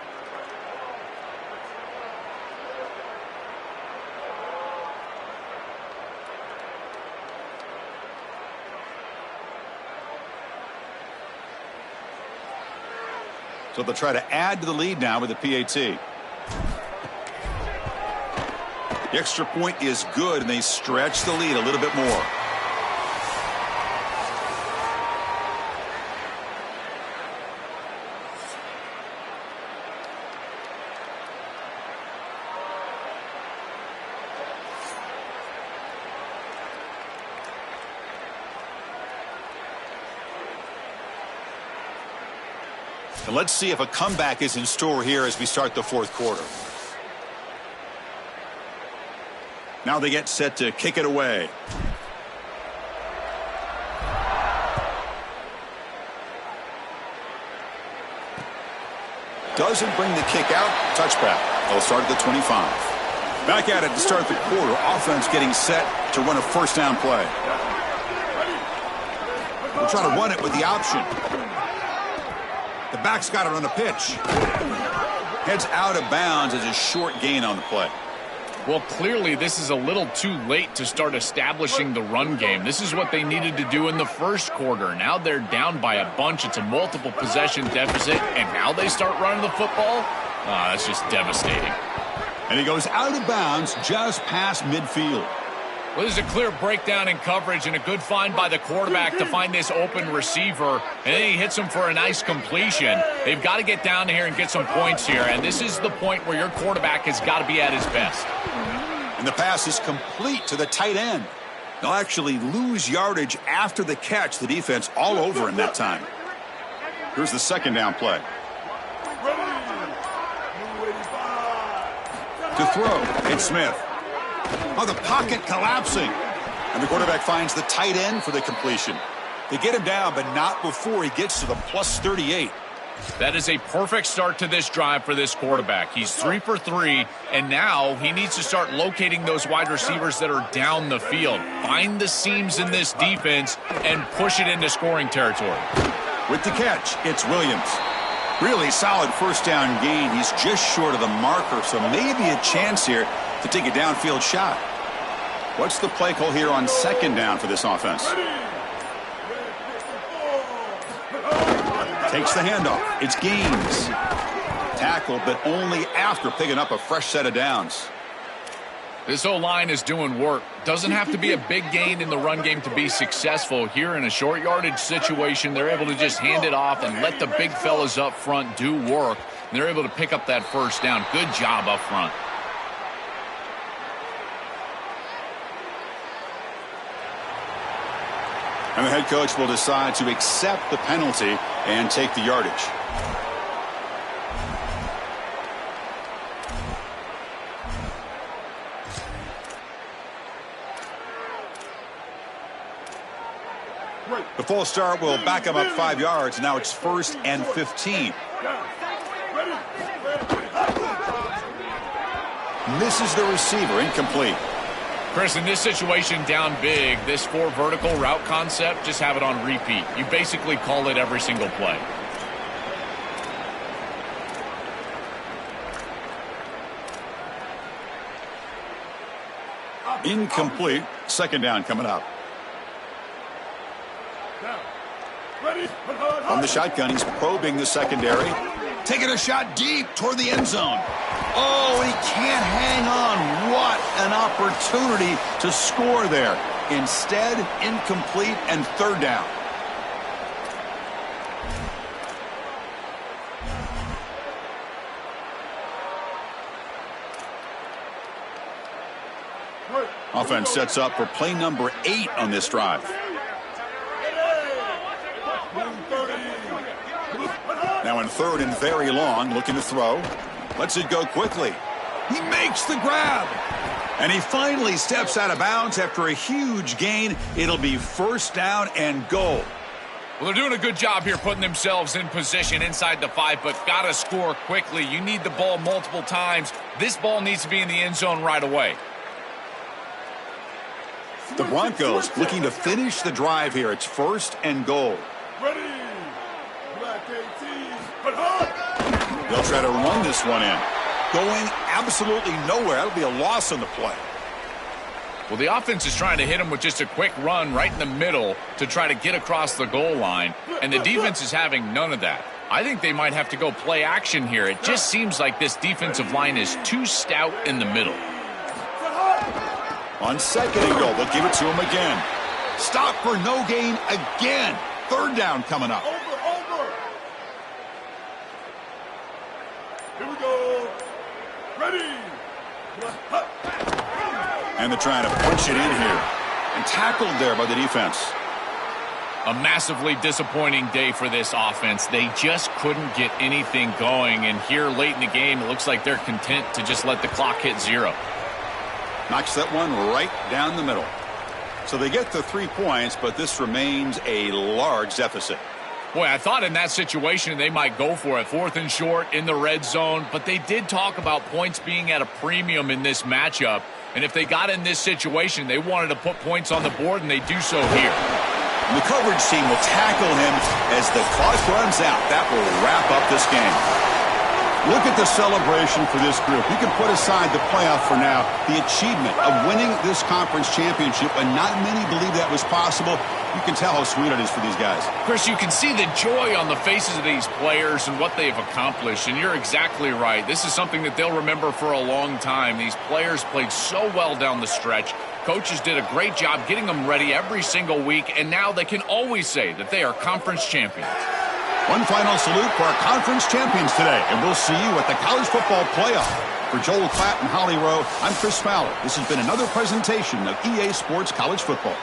So they'll try to add to the lead now with the PAT. The extra point is good, and they stretch the lead a little bit more. And let's see if a comeback is in store here as we start the 4th quarter. Now they get set to kick it away. Doesn't bring the kick out. Touchback. They'll start at the 25. Back at it to start the quarter. Offense getting set to run a first down play. We'll try to run it with the option. The back's got it on the pitch. Heads out of bounds as a short gain on the play. Well, clearly this is a little too late to start establishing the run game. This is what they needed to do in the first quarter. Now they're down by a bunch. It's a multiple possession deficit, and now they start running the football? That's just devastating. And he goes out of bounds just past midfield. Well, there's a clear breakdown in coverage and a good find by the quarterback to find this open receiver. And then he hits him for a nice completion. They've got to get down here and get some points here. And this is the point where your quarterback has got to be at his best. And the pass is complete to the tight end. They'll actually lose yardage after the catch. The defense all over him that time. Here's the second down play. To throw, it's Smith. Oh, the pocket collapsing. And the quarterback finds the tight end for the completion. They get him down, but not before he gets to the plus 38. That is a perfect start to this drive for this quarterback. He's 3 for 3, and now he needs to start locating those wide receivers that are down the field. Find the seams in this defense and push it into scoring territory. With the catch, it's Williams. Really solid first down gain. He's just short of the marker, so maybe a chance here to take a downfield shot. What's the play call here on second down for this offense? Takes the handoff. It's Gaines. Tackled, but only after picking up a fresh set of downs. This O-line is doing work. Doesn't have to be a big gain in the run game to be successful. Here in a short yardage situation, they're able to just hand it off and let the big fellas up front do work. And they're able to pick up that first down. Good job up front. And the head coach will decide to accept the penalty and take the yardage. The false start will back him up 5 yards. Now it's 1st and 15. Misses the receiver, incomplete. Chris, in this situation down big, this 4 vertical route concept, just have it on repeat. You basically call it every single play. Incomplete. 2nd down coming up. From the shotgun, he's probing the secondary. Taking a shot deep toward the end zone. Oh, he can't hang on. What an opportunity to score there. Instead, incomplete and 3rd down. Offense sets up for play number 8 on this drive. Now in 3rd and very long, looking to throw. Lets it go quickly. He makes the grab. And he finally steps out of bounds after a huge gain. It'll be 1st down and goal. Well, they're doing a good job here putting themselves in position inside the 5, but got to score quickly. You need the ball multiple times. This ball needs to be in the end zone right away. The Broncos looking to finish the drive here. It's 1st and goal. They'll try to run this one in. Going absolutely nowhere. That'll be a loss on the play. Well, the offense is trying to hit him with just a quick run right in the middle to try to get across the goal line, and the defense is having none of that. I think they might have to go play action here. It just seems like this defensive line is too stout in the middle. On 2nd and goal, they'll give it to him again. Stop for no gain again. 3rd down coming up. Here we go. Ready. And they're trying to punch it in here. And tackled there by the defense. A massively disappointing day for this offense. They just couldn't get anything going. And here late in the game, it looks like they're content to just let the clock hit 0. Knocks that one right down the middle. So they get the 3 points, but this remains a large deficit. Boy, I thought in that situation they might go for it. 4th and short in the red zone. But they did talk about points being at a premium in this matchup. And if they got in this situation, they wanted to put points on the board, and they do so here. And the coverage team will tackle him as the clock runs out. That will wrap up this game. Look at the celebration for this group. You can put aside the playoff for now. The achievement of winning this conference championship, and not many believe that was possible. You can tell how sweet it is for these guys. Chris, you can see the joy on the faces of these players and what they've accomplished, and you're exactly right. This is something that they'll remember for a long time. These players played so well down the stretch. Coaches did a great job getting them ready every single week, and now they can always say that they are conference champions. One final salute for our conference champions today, and we'll see you at the College Football Playoff. For Joel Klatt and Holly Rowe, I'm Chris Fowler. This has been another presentation of EA Sports College Football.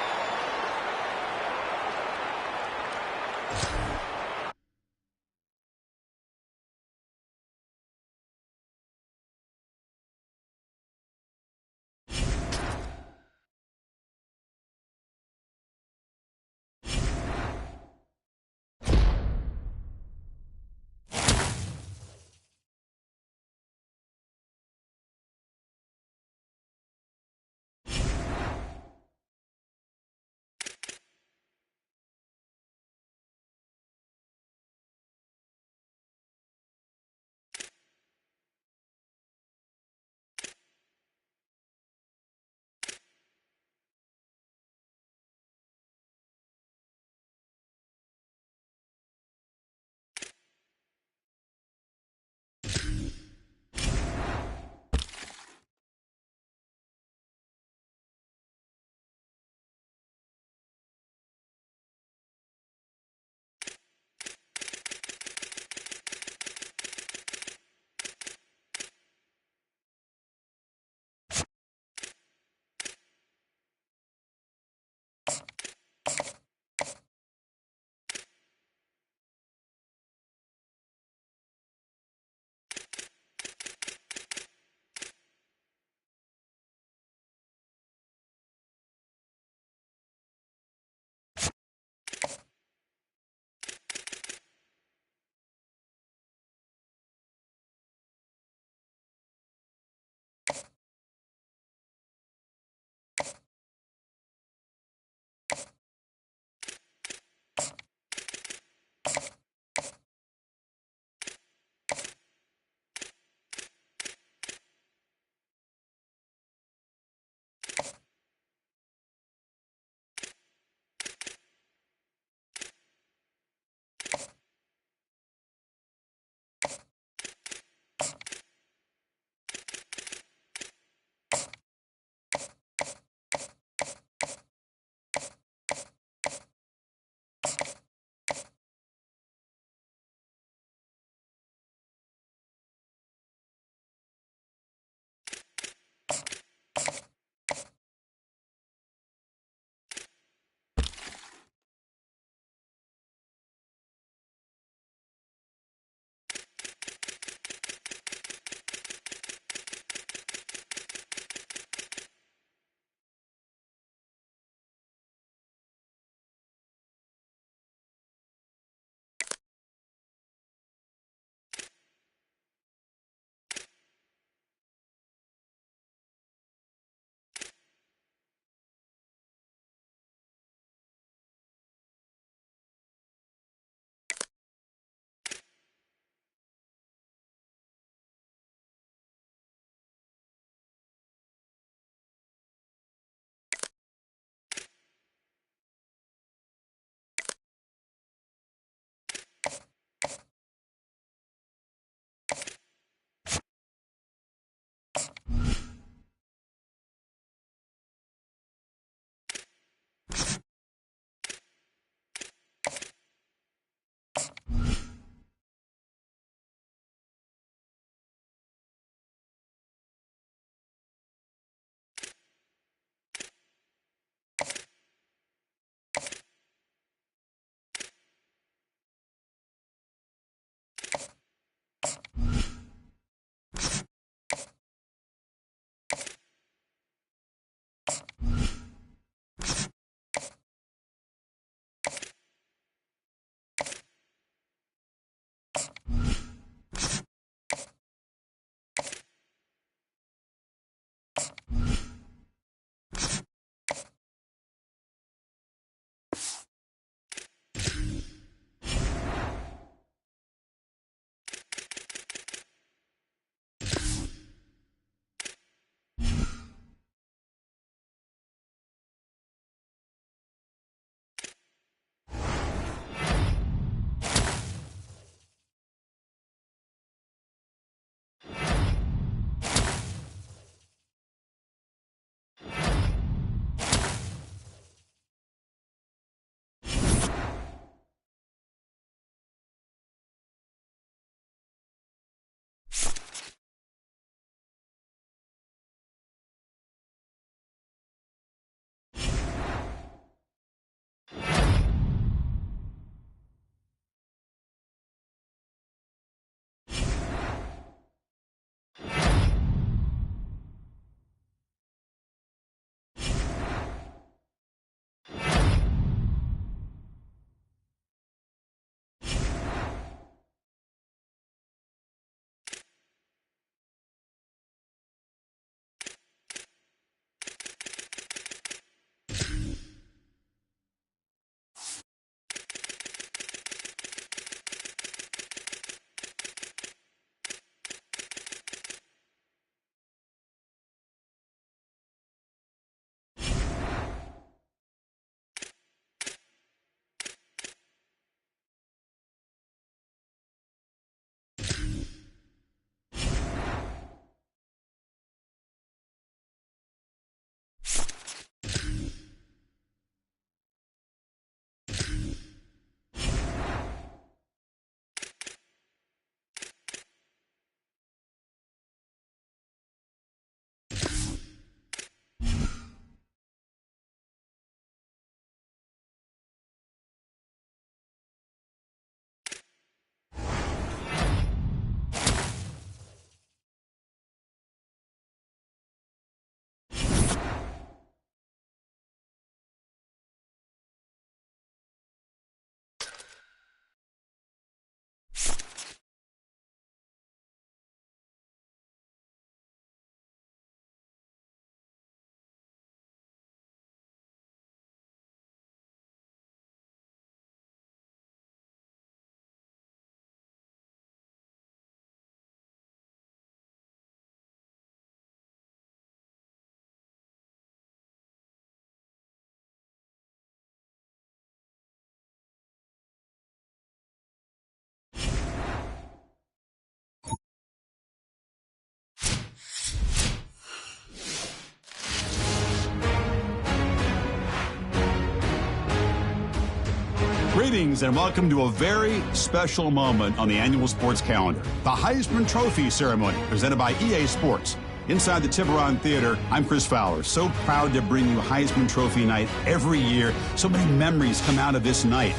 Greetings and welcome to a very special moment on the annual sports calendar. The Heisman Trophy ceremony presented by EA Sports. Inside the Tiburon Theater, I'm Chris Fowler. So proud to bring you Heisman Trophy night every year. So many memories come out of this night.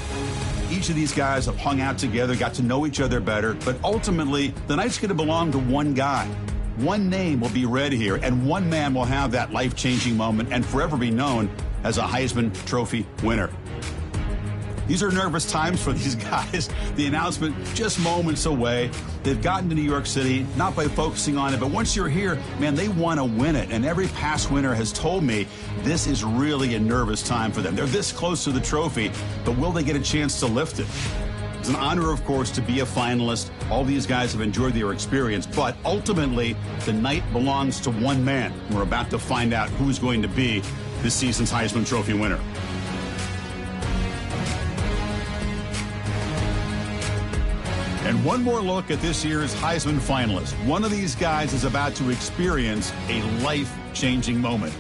Each of these guys have hung out together, got to know each other better, but ultimately, the night's going to belong to one guy. One name will be read here, and one man will have that life-changing moment and forever be known as a Heisman Trophy winner. These are nervous times for these guys. The announcement just moments away. They've gotten to New York City, not by focusing on it, but once you're here, man, they want to win it. And every past winner has told me this is really a nervous time for them. They're this close to the trophy, but will they get a chance to lift it? It's an honor, of course, to be a finalist. All these guys have enjoyed their experience, but ultimately, the night belongs to one man. We're about to find out who's going to be this season's Heisman Trophy winner. And one more look at this year's Heisman finalist. One of these guys is about to experience a life-changing moment.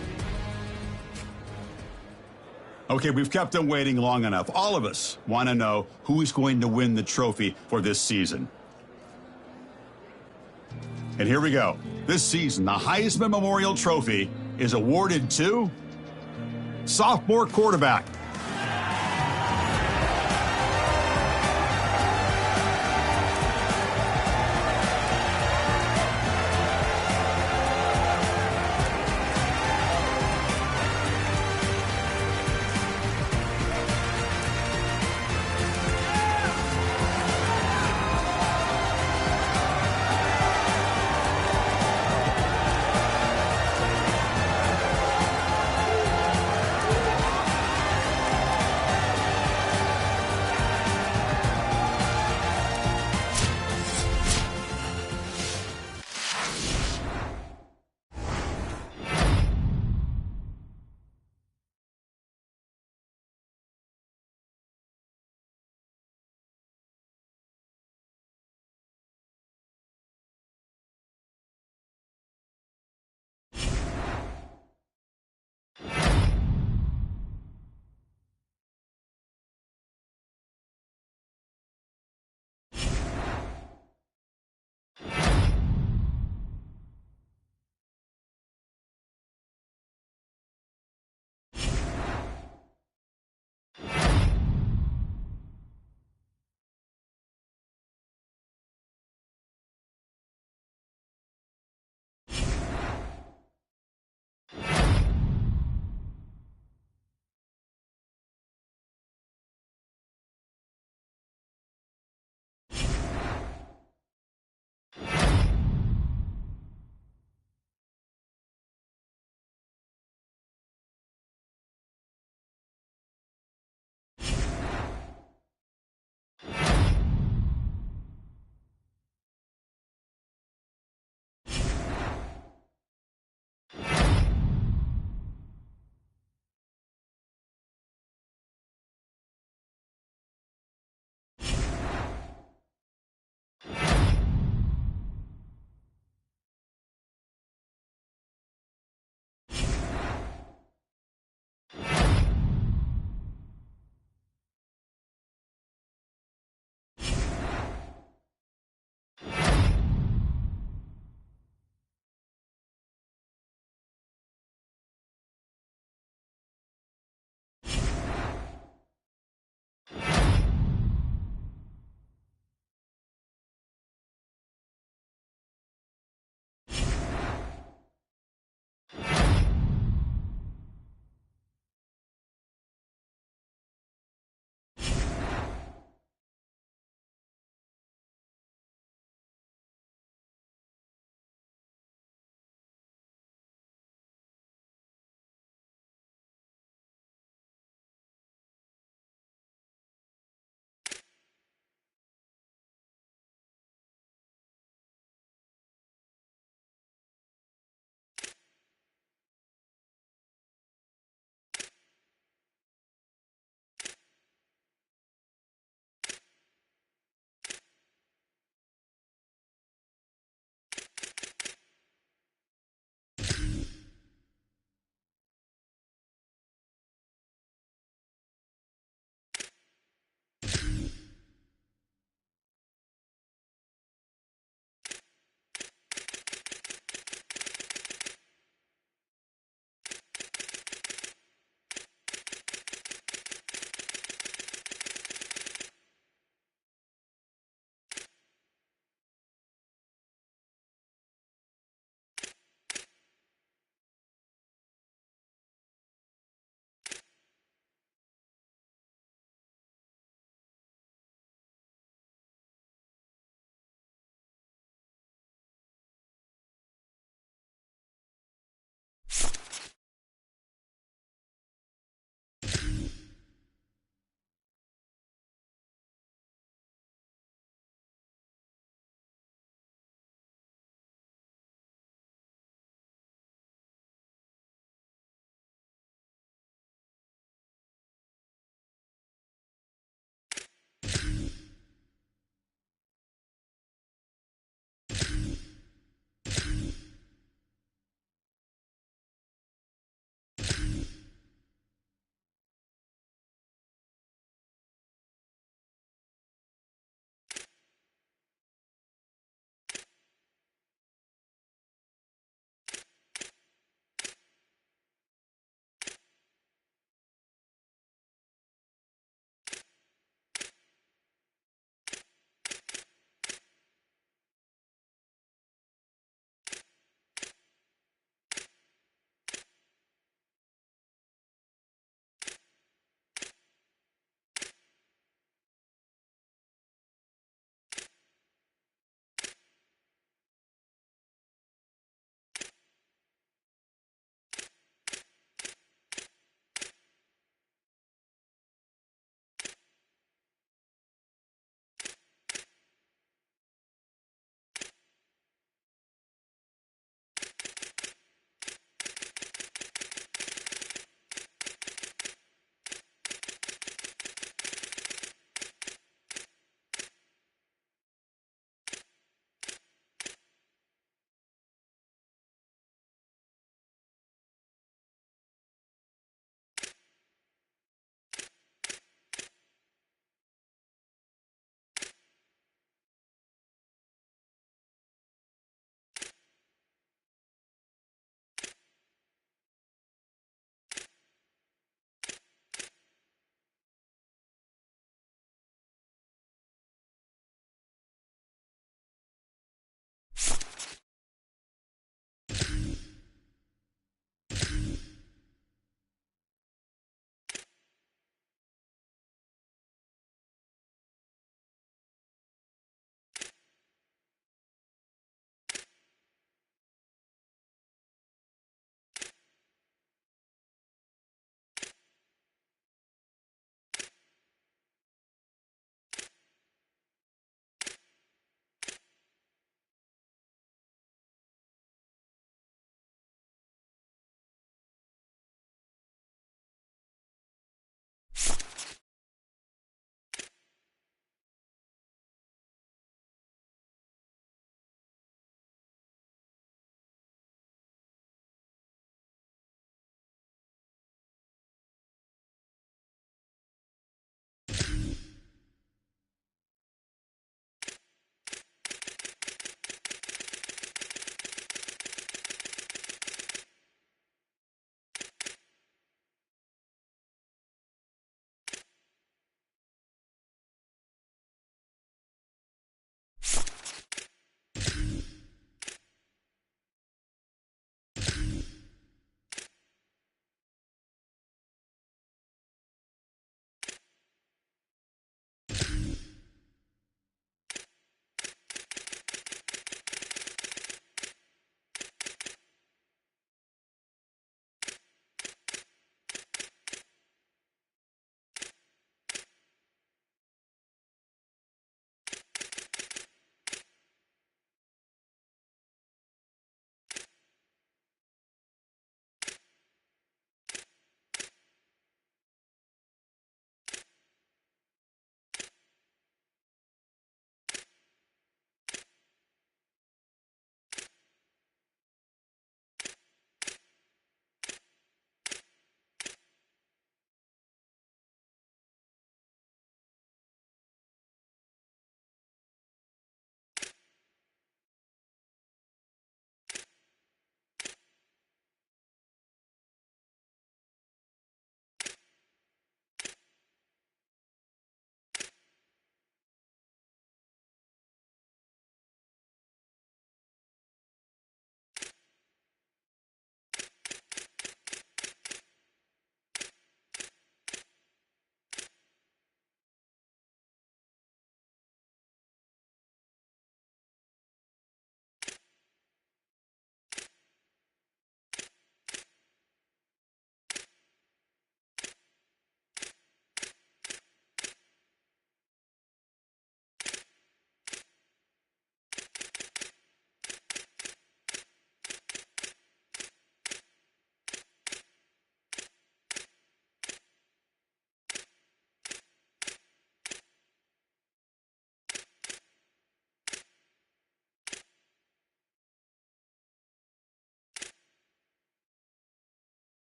Okay, we've kept them waiting long enough. All of us want to know who is going to win the trophy for this season. And here we go. This season, the Heisman Memorial Trophy is awarded to sophomore quarterback